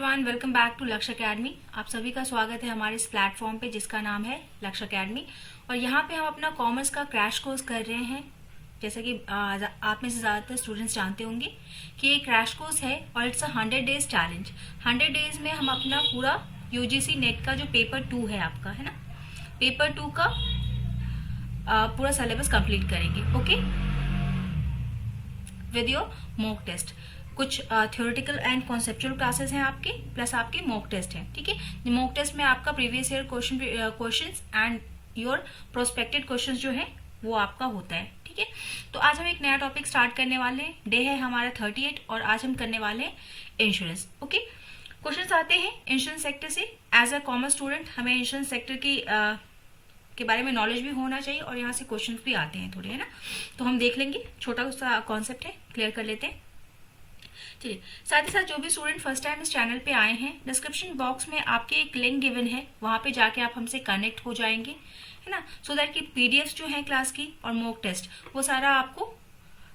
Everyone, welcome back to लक्ष्य academy. आप सभी का स्वागत है हमारे इस प्लेटफॉर्म पे जिसका नाम है लक्ष्य एकेडमी। और यहाँ पे हम अपना कॉमर्स का क्रैश कोर्स कर रहे हैं। जैसा कि आप में से ज़्यादातर स्टूडेंट्स जानते होंगे कि ये क्रैश कोर्स है और it's a 100 days challenge. 100 days में हम अपना पूरा यूजीसी नेट का जो पेपर 2 है आपका, है ना, पेपर 2 का पूरा सिलेबस कंप्लीट करेंगे। Okay, with your mock test. कुछ थ्योरेटिकल एंड कॉन्सेप्चुअल क्लासेस हैं आपके, प्लस आपके मॉक टेस्ट हैं। ठीक है, मॉक टेस्ट में आपका previous year questions and your prospected questions जो है वो आपका होता है। ठीक है, तो आज हम एक नया टॉपिक स्टार्ट करने वाले हैं। डे है हमारा 38 और आज हम करने वाले हैं इंश्योरेंस। ओके, क्वेश्चंस आते हैं इंश्योरेंस सेक्टर से। एज अ कॉमर्स स्टूडेंट हमें इंश्योरेंस सेक्टर की के बारे में नॉलेज भी होना चाहिए और यहाँ से क्वेश्चंस भी आते हैं थोड़े, है ना। तो हम देख लेंगे, छोटा सा कॉन्सेप्ट है, क्लियर कर लेते हैं। चलिए, साथ ही साथ जो भी स्टूडेंट फर्स्ट टाइम इस चैनल पे आए हैं, डिस्क्रिप्शन बॉक्स में आपके एक लिंक गिवन है, वहां पे जाके आप हमसे कनेक्ट हो जाएंगे, है ना, सो दैट कि पीडीएफ जो है क्लास की और मॉक टेस्ट वो सारा आपको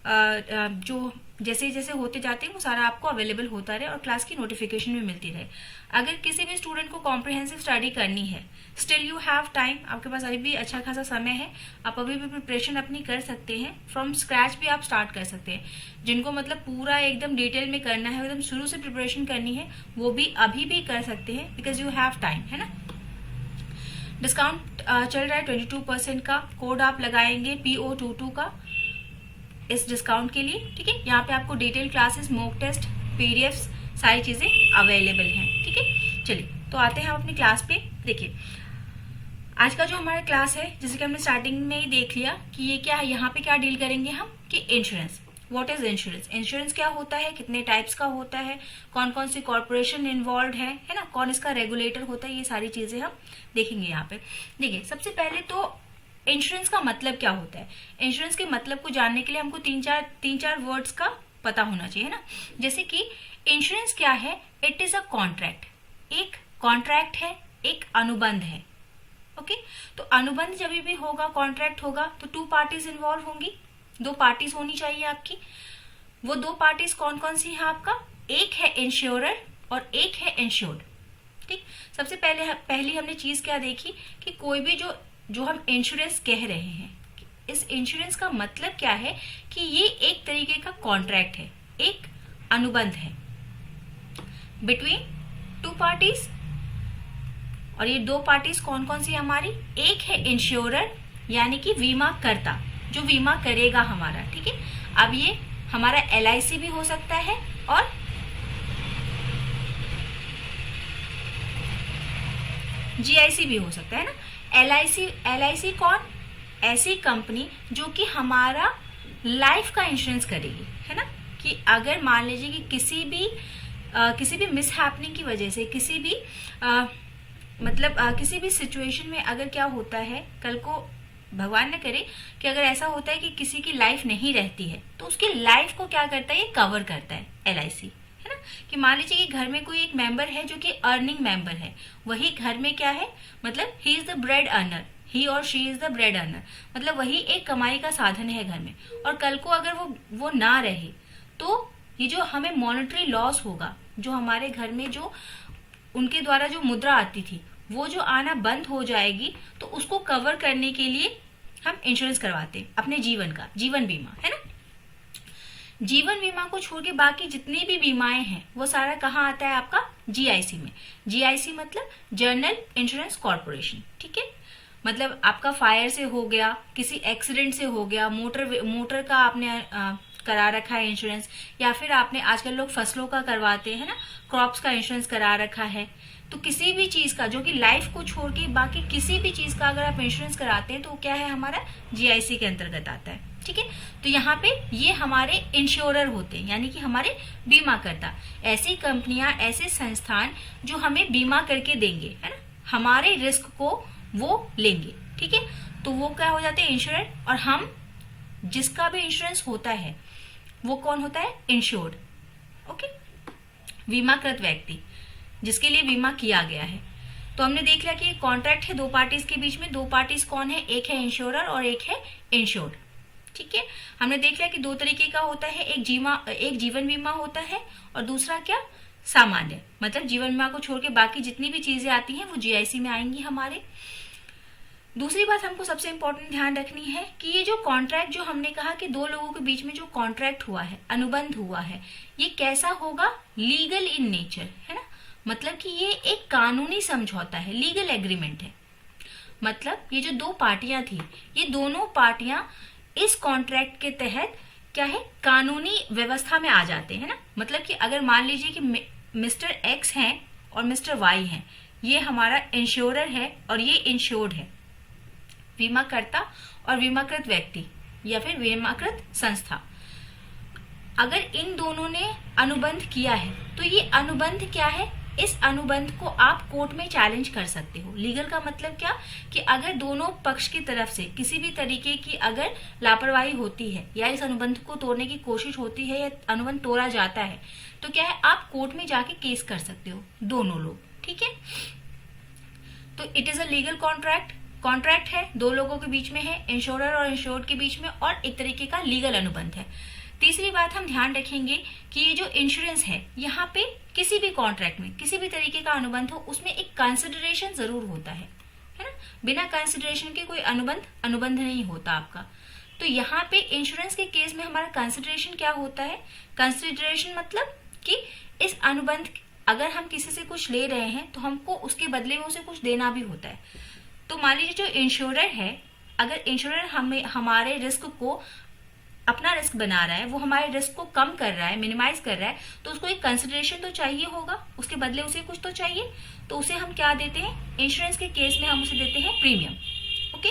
जो जैसे जैसे होते जाते हैं वो सारा आपको अवेलेबल होता रहे और क्लास की नोटिफिकेशन भी मिलती रहे। अगर किसी भी स्टूडेंट को कॉम्प्रिहेंसिव स्टडी करनी है, स्टिल यू हैव टाइम, आपके पास अभी भी अच्छा खासा समय है, आप अभी भी प्रिपरेशन अपनी कर सकते हैं। फ्रॉम स्क्रैच भी आप स्टार्ट कर सकते हैं। जिनको मतलब पूरा एकदम डिटेल में करना है, एकदम शुरू से प्रिपरेशन करनी है, वो भी अभी भी कर सकते हैं, बिकॉज यू हैव टाइम, है ना। डिस्काउंट चल रहा है 22% का। कोड आप लगाएंगे PO22 का इस डिस्काउंट के लिए। ठीक है, यहाँ पे आपको detail classes, mock test, PDFs, सारी चीजें अवेलेबल हैं। ठीक है, चलिए तो आते हैं हम अपनी क्लास पे। देखिए, आज का जो हमारा क्लास है, जैसे कि हमने स्टार्टिंग में ही देख लिया कि ये क्या है, यहाँ पे क्या डील करेंगे हम कि insurance. What is insurance? Insurance क्या होता है, कितने टाइप्स का होता है, कौन कौन सी कॉर्पोरेशन इन्वॉल्व है ना, कौन इसका रेगुलेटर होता है, ये सारी चीजें हम देखेंगे यहाँ पे। देखिए, सबसे पहले तो इंश्योरेंस का मतलब क्या होता है। इंश्योरेंस के मतलब को जानने के लिए हमको तीन चार वर्ड्स का पता होना चाहिए, ना। जैसे कि इंश्योरेंस क्या है, इट इज अ कॉन्ट्रैक्ट। एक कॉन्ट्रैक्ट है, एक अनुबंध है। ओके, तो अनुबंध जब भी होगा, कॉन्ट्रैक्ट होगा, तो 2 पार्टीज इन्वॉल्व होंगी, 2 पार्टीज होनी चाहिए आपकी। वो 2 पार्टीज कौन कौन सी है आपका, एक है इंश्योरर और एक है इंश्योर्ड। ठीक, सबसे पहली हमने चीज क्या देखी कि कोई भी जो हम इंश्योरेंस कह रहे हैं, इस इंश्योरेंस का मतलब क्या है कि ये एक तरीके का कॉन्ट्रैक्ट है, एक अनुबंध है बिटवीन 2 पार्टीज। और ये 2 पार्टीज कौन कौन सी हमारी, एक है इंश्योरर यानी कि बीमा करता, जो बीमा करेगा हमारा। ठीक है, अब ये हमारा LIC भी हो सकता है और GIC भी हो सकता है ना। LIC कौन, ऐसी कंपनी जो कि हमारा लाइफ का इंश्योरेंस करेगी, है ना। कि अगर मान लीजिए कि किसी भी मिसहैपनिंग की वजह से, किसी भी सिचुएशन में अगर क्या होता है, कल को भगवान न करे कि अगर ऐसा होता है कि किसी की लाइफ नहीं रहती है, तो उसकी लाइफ को क्या करता है, ये कवर करता है LIC, है ना। कि मान लीजिए कि घर में कोई एक मेंबर है जो कि अर्निंग मेंबर है, वही घर में क्या है, मतलब he is the bread earner, he और she is the bread earner, मतलब वही एक कमाई का साधन है घर में। और कल को अगर वो ना रहे, तो ये जो हमें मॉनेटरी लॉस होगा, जो हमारे घर में जो उनके द्वारा जो मुद्रा आती थी, वो जो आना बंद हो जाएगी, तो उसको कवर करने के लिए हम इंश्योरेंस करवाते हैं अपने जीवन का, जीवन बीमा, है ना। जीवन बीमा को छोड़ के बाकी जितनी भी बीमाएं हैं वो सारा कहाँ आता है आपका, GIC में। GIC मतलब जनरल इंश्योरेंस कॉर्पोरेशन। ठीक है, मतलब आपका फायर से हो गया, किसी एक्सीडेंट से हो गया, मोटर का आपने करा रखा है इंश्योरेंस, या फिर आपने, आजकल लोग फसलों का करवाते हैं ना, क्रॉप्स का इंश्योरेंस करा रखा है। तो किसी भी चीज का जो कि लाइफ को छोड़ के बाकी किसी भी चीज का अगर आप इंश्योरेंस कराते हैं तो क्या है, हमारा GIC के अंतर्गत आता है। ठीक है, तो यहाँ पे ये हमारे इंश्योरर होते हैं, यानी कि हमारे बीमा करता, ऐसी कंपनियां, ऐसे संस्थान जो हमें बीमा करके देंगे, है ना, हमारे रिस्क को वो लेंगे। ठीक है, तो वो क्या हो जाते हैं, इंश्योरर। और हम जिसका भी इंश्योरेंस होता है वो कौन होता है, इंश्योर्ड। ओके, बीमाकृत व्यक्ति जिसके लिए बीमा किया गया है। तो हमने देख लिया कि कॉन्ट्रैक्ट है 2 पार्टीज के बीच में। 2 पार्टीज कौन है, एक है इंश्योरर और एक है इंश्योर्ड। ठीक है, हमने देख लिया कि 2 तरीके का होता है, एक जीवन बीमा होता है और दूसरा क्या, सामान्य, मतलब जीवन बीमा को छोड़ के बाकी जितनी भी चीजें आती हैं वो जीआईसी में आएंगी हमारे। दूसरी बात हमको सबसे इंपॉर्टेंट ध्यान रखनी है कि ये जो कॉन्ट्रैक्ट, जो हमने कहा कि दो लोगों के बीच में जो कॉन्ट्रैक्ट हुआ है, अनुबंध हुआ है, ये कैसा होगा? लीगल इन नेचर, है ना। मतलब कि ये एक कानूनी समझौता है, लीगल एग्रीमेंट है। मतलब ये जो दो पार्टियां थी, ये दोनों पार्टियां इस कॉन्ट्रैक्ट के तहत क्या है, कानूनी व्यवस्था में आ जाते हैं ना। मतलब कि अगर मान लीजिए कि मिस्टर एक्स हैं और मिस्टर वाई हैं, ये हमारा इंश्योरर है और ये इंश्योर्ड है, बीमाकर्ता और बीमाकृत व्यक्ति या फिर बीमाकृत संस्था। अगर इन दोनों ने अनुबंध किया है तो ये अनुबंध क्या है, इस अनुबंध को आप कोर्ट में चैलेंज कर सकते हो। लीगल का मतलब क्या, कि अगर दोनों पक्ष की तरफ से किसी भी तरीके की अगर लापरवाही होती है या इस अनुबंध को तोड़ने की कोशिश होती है या अनुबंध तोड़ा जाता है, तो क्या है, आप कोर्ट में जाके केस कर सकते हो, दोनों लोग, ठीक है। तो it is a legal contract. Contract है, दो लोगों के बीच में है, इंश्योरर और इंश्योर्ड के बीच में, और एक तरीके का लीगल अनुबंध है। तीसरी बात हम ध्यान रखेंगे कि ये जो इंश्योरेंस है, यहाँ पे किसी भी कॉन्ट्रैक्ट में किसी भी तरीके का अनुबंध हो, उसमें एक कंसिडरेशन जरूर होता है ना। बिना कंसिडरेशन के कोई अनुबंध नहीं होता आपका। तो यहाँ पे इंश्योरेंस के केस में हमारा कंसिडरेशन क्या होता है? कंसिडरेशन मतलब कि इस अनुबंध, अगर हम किसी से कुछ ले रहे हैं तो हमको उसके बदले में उसे कुछ देना भी होता है। तो मान लीजिए जो इंश्योरर है, अगर इंश्योरर हमें हमारे रिस्क को अपना रिस्क बना रहा है, वो हमारे रिस्क को कम कर रहा है, मिनिमाइज कर रहा है, तो उसको एक कंसिडरेशन तो चाहिए होगा, उसके बदले उसे कुछ तो चाहिए। तो उसे हम क्या देते हैं? इंश्योरेंस के केस में हम उसे देते हैं प्रीमियम। ओके,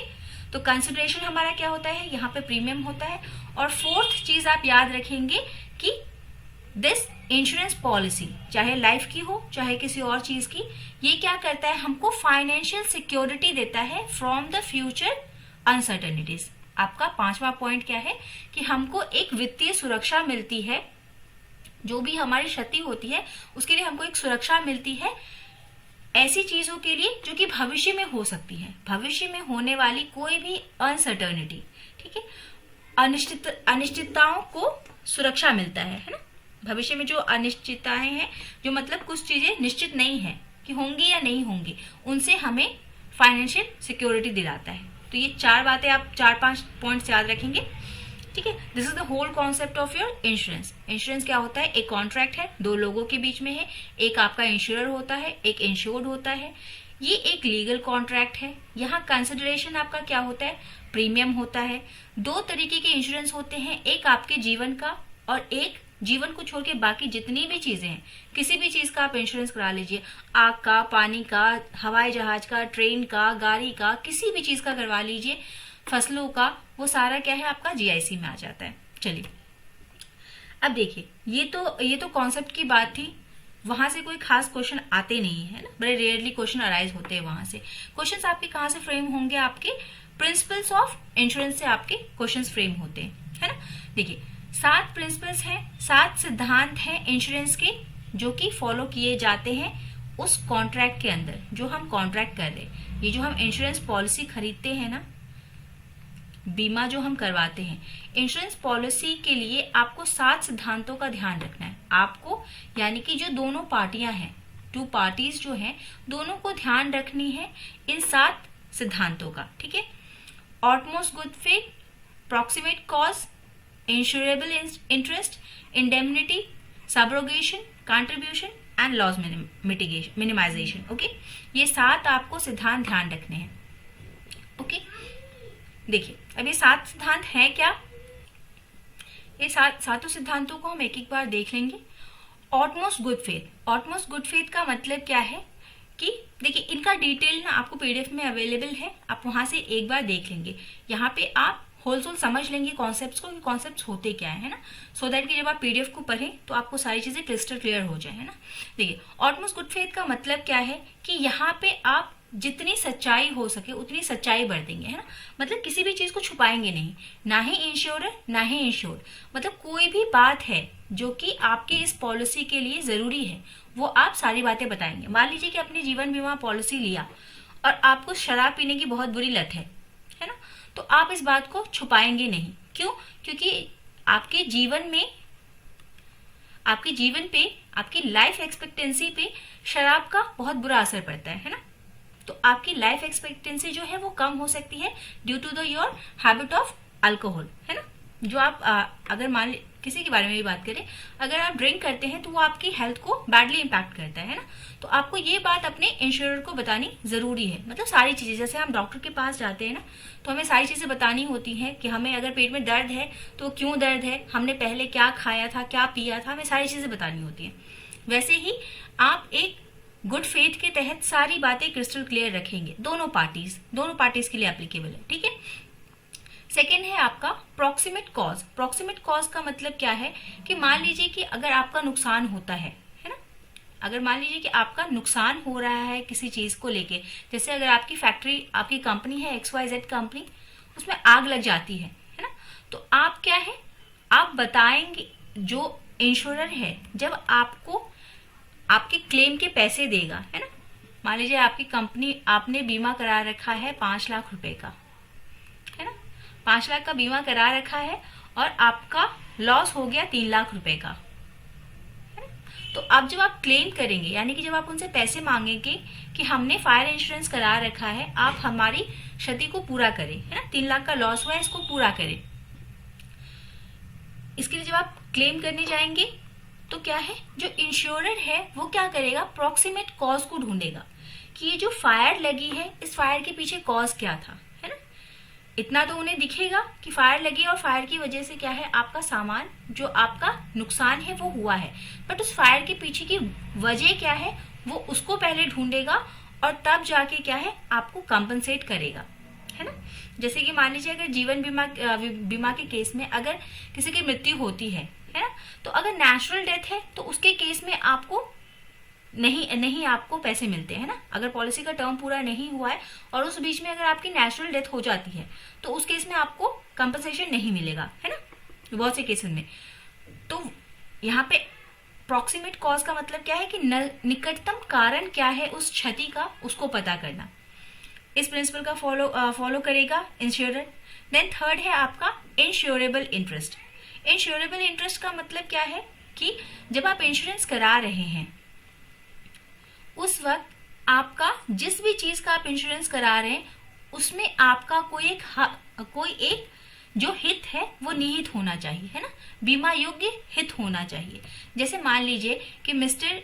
तो कंसिडरेशन हमारा क्या होता है? यहाँ पे प्रीमियम होता है। और फोर्थ चीज आप याद रखेंगे कि दिस इंश्योरेंस पॉलिसी, चाहे लाइफ की हो चाहे किसी और चीज की, ये क्या करता है? हमको फाइनेंशियल सिक्योरिटी देता है फ्रॉम द फ्यूचर अनसर्टेनिटीज। आपका पांचवा पॉइंट क्या है? कि हमको एक वित्तीय सुरक्षा मिलती है, जो भी हमारी क्षति होती है उसके लिए हमको एक सुरक्षा मिलती है, ऐसी चीजों के लिए जो कि भविष्य में हो सकती है, भविष्य में होने वाली कोई भी अनसर्टेनिटी, ठीक है, अनिश्चितताओं को सुरक्षा मिलता है ना। भविष्य में जो अनिश्चितताएं हैं, जो मतलब कुछ चीजें निश्चित नहीं है कि होंगी या नहीं होंगी, उनसे हमें फाइनेंशियल सिक्योरिटी दिलाता है। तो ये चार बातें आप 4-5 पॉइंट्स याद रखेंगे, ठीक है। This is the whole concept of your insurance. Insurance क्या होता है? एक कॉन्ट्रैक्ट है, दो लोगों के बीच में है, एक आपका इंश्योरर होता है, एक इंश्योर्ड होता है। ये एक लीगल कॉन्ट्रैक्ट है। यहाँ कंसिडरेशन आपका क्या होता है? प्रीमियम होता है। दो तरीके के इंश्योरेंस होते हैं, एक आपके जीवन का और एक जीवन को छोड़ के बाकी जितनी भी चीजें हैं, किसी भी चीज का आप इंश्योरेंस करा लीजिए, आग का, पानी का, हवाई जहाज का, ट्रेन का, गाड़ी का, किसी भी चीज का करवा लीजिए, फसलों का, वो सारा क्या है आपका जीआईसी में आ जाता है। चलिए अब देखिए, ये तो कॉन्सेप्ट की बात थी। वहां से कोई खास क्वेश्चन आते नहीं है ना, बड़े रेयरली क्वेश्चन अराइज होते हैं वहां से। क्वेश्चंस आपके कहाँ से फ्रेम होंगे? आपके प्रिंसिपल्स ऑफ इंश्योरेंस से आपके क्वेश्चंस फ्रेम होते हैं, है ना। देखिए 7 प्रिंसिपल्स हैं, 7 सिद्धांत हैं इंश्योरेंस के, जो कि फॉलो किए जाते हैं उस कॉन्ट्रैक्ट के अंदर जो हम कॉन्ट्रैक्ट कर रहे हैं। ये जो हम इंश्योरेंस पॉलिसी खरीदते हैं ना, बीमा जो हम करवाते हैं, इंश्योरेंस पॉलिसी के लिए आपको 7 सिद्धांतों का ध्यान रखना है। आपको यानी कि जो दोनों पार्टियां हैं, 2 पार्टीज जो हैं, दोनों को ध्यान रखनी है इन 7 सिद्धांतों का, ठीक है। Utmost good faith, proximate cause, insurable interest, indemnity, subrogation, contribution and loss minimization. Okay, ये 7 आपको सिद्धांत ध्यान रखने हैं। ओके, देखिए अब ये 7 सिद्धांत हैं क्या? ये सातों सिद्धांतों को हम एक एक बार देख लेंगे। ऑटमोस्ट गुड फेथ। ऑटमोस्ट गुड फेथ का मतलब क्या है कि देखिए इनका डिटेल ना आपको पीडीएफ में अवेलेबल है, आप वहां से एक बार देख लेंगे। यहाँ पे आप होलसोल समझ लेंगे कॉन्सेप्ट्स को, कॉन्सेप्ट्स होते क्या है ना, सो दैट कि जब आप पीडीएफ को पढ़ें तो आपको सारी चीजें क्रिस्टल क्लियर हो जाए, है ना। देखिए ऑटमोस्ट गुड फेथ का मतलब क्या है कि यहाँ पे आप जितनी सच्चाई हो सके उतनी सच्चाई बरतेंगे, है ना। मतलब किसी भी चीज को छुपाएंगे नहीं, ना ही इंश्योरर ना ही इंश्योर्ड। मतलब कोई भी बात है जो कि आपके इस पॉलिसी के लिए जरूरी है, वो आप सारी बातें बताएंगे। मान लीजिए कि अपनी जीवन बीमा पॉलिसी लिया और आपको शराब पीने की बहुत बुरी लत है ना, तो आप इस बात को छुपाएंगे नहीं। क्यों? क्योंकि आपके जीवन पे आपकी लाइफ एक्सपेक्टेंसी पे शराब का बहुत बुरा असर पड़ता है ना। तो आपकी लाइफ एक्सपेक्टेंसी जो है वो कम हो सकती है due to the your habit of alcohol, है ना। जो आप अगर मान किसी के बारे में भी बात करें, अगर आप ड्रिंक करते हैं तो वो आपकी हेल्थ को बैडली इम्पैक्ट करता है ना। तो आपको ये बात अपने इंश्योरर को बतानी जरूरी है। मतलब सारी चीजें, जैसे हम डॉक्टर के पास जाते हैं ना, तो हमें सारी चीजें बतानी होती हैं कि हमें अगर पेट में दर्द है तो क्यों दर्द है, हमने पहले क्या खाया था, क्या पिया था, हमें सारी चीजें बतानी होती हैं। वैसे ही आप एक गुड फेथ के तहत सारी बातें क्रिस्टल क्लियर रखेंगे, दोनों पार्टीज के लिए एप्लीकेबल है, ठीक है। सेकेंड है आपका प्रॉक्सिमेट कॉज। प्रॉक्सिमेट कॉज का मतलब क्या है कि मान लीजिए कि अगर आपका नुकसान होता है ना, अगर मान लीजिए कि आपका नुकसान हो रहा है किसी चीज को लेके, जैसे अगर आपकी फैक्ट्री, आपकी कंपनी है XYZ कंपनी, उसमें आग लग जाती है ना, तो आप क्या है, आप बताएंगे, जो इंश्योरर है जब आपको आपके क्लेम के पैसे देगा, है ना। मान लीजिए आपकी कंपनी, आपने बीमा करा रखा है 5 लाख रुपए का, है ना, 5 लाख का बीमा करा रखा है और आपका लॉस हो गया 3 लाख रुपए का, है ना। तो अब जब आप क्लेम करेंगे, यानी कि जब आप उनसे पैसे मांगेंगे कि हमने फायर इंश्योरेंस करा रखा है, आप हमारी क्षति को पूरा करें, है ना, 3 लाख का लॉस हुआ है, इसको पूरा करें। इसके लिए जब आप क्लेम करने जाएंगे तो क्या है, जो इंश्योरर है वो क्या करेगा, प्रॉक्सिमेट कॉज को ढूंढेगा कि ये जो फायर लगी है, इस फायर के पीछे कॉज क्या था, है ना। इतना तो उन्हें दिखेगा कि फायर लगी और फायर की वजह से क्या है, आपका सामान, जो आपका नुकसान है वो हुआ है, बट उस फायर के पीछे की वजह क्या है वो उसको पहले ढूंढेगा और तब जाके क्या है, आपको कंपनसेट करेगा, है ना। जैसे कि मान लीजिए अगर जीवन बीमा के केस में अगर किसी की मृत्यु होती है ना, तो अगर नेचुरल डेथ है तो उसके केस में आपको नहीं आपको पैसे मिलते हैं ना। अगर पॉलिसी का टर्म पूरा नहीं हुआ है और उस बीच में अगर आपकी नेचुरल डेथ हो जाती है तो उस केस में आपको कंपनसेशन नहीं मिलेगा, है ना, बहुत से केसेस में। तो यहाँ पे प्रॉक्सिमेट कॉज का मतलब क्या है कि निकटतम कारण क्या है उस क्षति का, उसको पता करना। इस प्रिंसिपल का फॉलो करेगा इंश्योरर। देन थर्ड है आपका इंश्योरेबल इंटरेस्ट। इंश्योरेबल इंटरेस्ट का मतलब क्या है कि जब आप इंश्योरेंस करा रहे हैं उस वक्त आपका जिस भी चीज का आप इंश्योरेंस करा रहे हैं उसमें आपका कोई एक जो हित है वो निहित होना चाहिए, है ना, बीमा योग्य हित होना चाहिए। जैसे मान लीजिए कि मिस्टर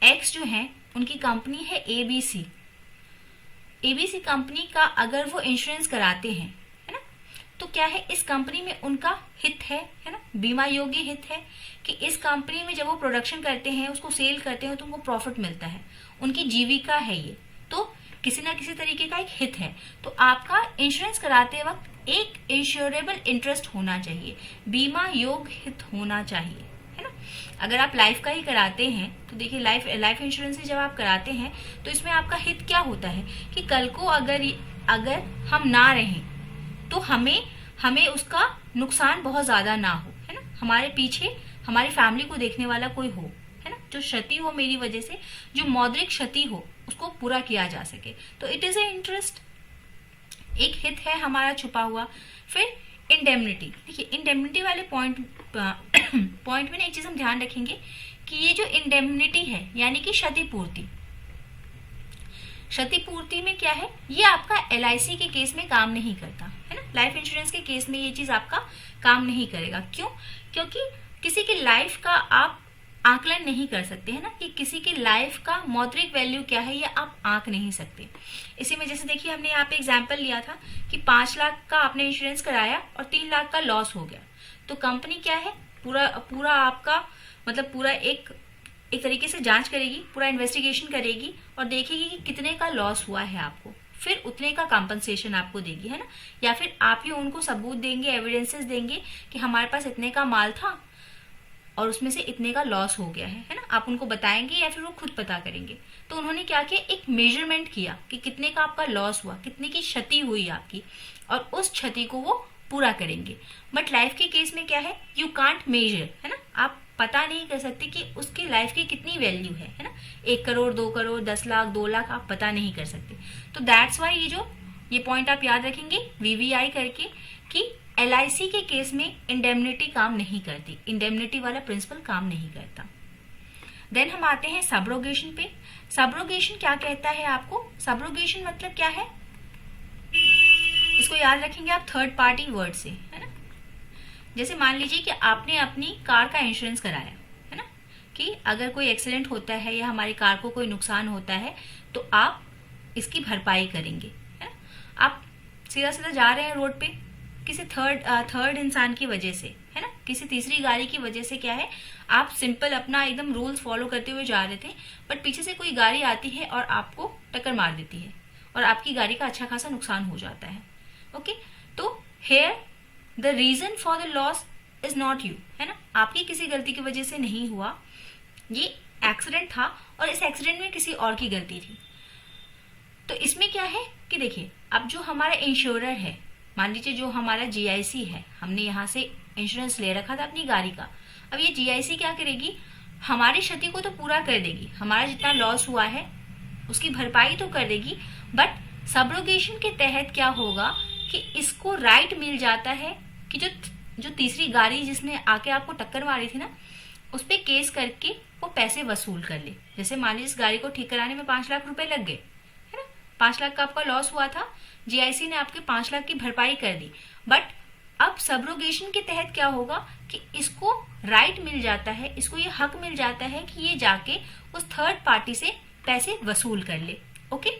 एक्स जो है, उनकी कंपनी है ABC कंपनी का अगर वो इंश्योरेंस कराते हैं, है ना, तो क्या है, इस कंपनी में उनका हित है ना, बीमा योग्य हित है कि इस कंपनी में जब वो प्रोडक्शन करते हैं, उसको सेल करते हैं तो उनको प्रॉफिट मिलता है, उनकी जीविका है ये, तो किसी ना किसी तरीके का एक हित है। तो आपका इंश्योरेंस कराते वक्त एक इंश्योरेबल इंटरेस्ट होना चाहिए, बीमा योग्य हित होना चाहिए, है ना। अगर आप लाइफ का ही कराते हैं तो देखिए, लाइफ इंश्योरेंस जब आप कराते हैं तो इसमें आपका हित क्या होता है कि कल को अगर हम ना रहें तो हमें उसका नुकसान बहुत ज्यादा ना हो, है ना, हमारे पीछे हमारी फैमिली को देखने वाला कोई हो, है ना, जो क्षति हो मेरी वजह से, जो मौद्रिक क्षति हो उसको पूरा किया जा सके, तो इट इज ए इंटरेस्ट, एक हित है हमारा छुपा हुआ। फिर इंडेमनिटी। देखिए, इंडेमनिटी वाले पॉइंट में ना एक चीज हम ध्यान रखेंगे कि ये जो इंडेमनिटी है यानी कि क्षतिपूर्ति में क्या है, ये आपका LIC के केस में काम नहीं करता, है ना, लाइफ इंश्योरेंस के केस में ये चीज आपका काम नहीं करेगा। क्यों? क्योंकि किसी की लाइफ का आप आकलन नहीं कर सकते, है ना, कि किसी की लाइफ का मौद्रिक वैल्यू क्या है ये आप आंक नहीं सकते। इसी में जैसे देखिए, हमने यहाँ पे एग्जांपल लिया था कि 5 लाख का आपने इंश्योरेंस कराया और 3 लाख का लॉस हो गया, तो कंपनी क्या है, पूरा आपका मतलब पूरा एक तरीके से जांच करेगी, पूरा इन्वेस्टिगेशन करेगी और देखेगी कि कितने का लॉस हुआ है आपको, फिर उतने का कंपनसेशन आपको देगी, है ना। या फिर आप ही उनको सबूत देंगे, एविडेंसेस देंगे कि हमारे पास इतने का माल था और उसमें से इतने का लॉस हो गया है ना, आप उनको बताएंगे या फिर वो खुद पता करेंगे। तो उन्होंने क्या किया, एक मेजरमेंट किया कि कितने का आपका लॉस हुआ, कितने की क्षति हुई आपकी, और उस क्षति को वो पूरा करेंगे। बट लाइफ के केस में क्या है, यू कांट मेजर, है ना, आप पता नहीं कर सकते कि उसकी लाइफ की कितनी वैल्यू है ना, 1 करोड़ 2 करोड़ 10 लाख 2 लाख आप पता नहीं कर सकते। तो दैट्स वाई ये पॉइंट आप याद रखेंगे VVI करके कि LIC के केस में इंडेमनिटी काम नहीं करती, इंडेमनिटी वाला प्रिंसिपल काम नहीं करता। देन हम आते हैं सबरोगेशन पे। सबरोगेशन क्या कहता है आपको? सबरोगेशन मतलब क्या है, इसको याद रखेंगे आप थर्ड पार्टी वर्ड से, है ना। जैसे मान लीजिए कि आपने अपनी कार का इंश्योरेंस कराया, है ना, कि अगर कोई एक्सीडेंट होता है या हमारी कार को कोई नुकसान होता है तो आप इसकी भरपाई करेंगे, है ना। आप सीधा सीधा जा रहे हैं रोड पे किसी थर्ड इंसान की वजह से, है ना, किसी तीसरी गाड़ी की वजह से, क्या है, आप सिंपल अपना एकदम रूल्स फॉलो करते हुए जा रहे थे, बट पीछे से कोई गाड़ी आती है और आपको टक्कर मार देती है और आपकी गाड़ी का अच्छा खासा नुकसान हो जाता है। ओके, तो here the reason for the loss is not you, है ना, आपकी किसी गलती की वजह से नहीं हुआ, ये एक्सीडेंट था और इस एक्सीडेंट में किसी और की गलती थी। तो इसमें क्या है कि देखिए, अब जो हमारा इंश्योरर है, मान लीजिए जो हमारा जीआईसी है, हमने यहाँ से इंश्योरेंस ले रखा था अपनी गाड़ी का, अब ये जीआईसी क्या करेगी, हमारी क्षति को तो पूरा कर देगी, हमारा जितना लॉस हुआ है उसकी भरपाई तो कर देगी, बट सबरोगेशन के तहत क्या होगा कि इसको राइट मिल जाता है कि जो तीसरी गाड़ी जिसने आके आपको टक्कर मारी थी ना, उस पे केस करके वो पैसे वसूल कर ले। जैसे मान लीजिए इस गाड़ी को ठीक कराने में 5 लाख रुपए लग गए, है ना, 5 लाख का आपका लॉस हुआ था, जीआईसी ने आपके 5 लाख की भरपाई कर दी, बट अब सबरोगेशन के तहत क्या होगा कि इसको राइट मिल जाता है, इसको ये हक मिल जाता है कि ये जाके उस थर्ड पार्टी से पैसे वसूल कर ले। ओके,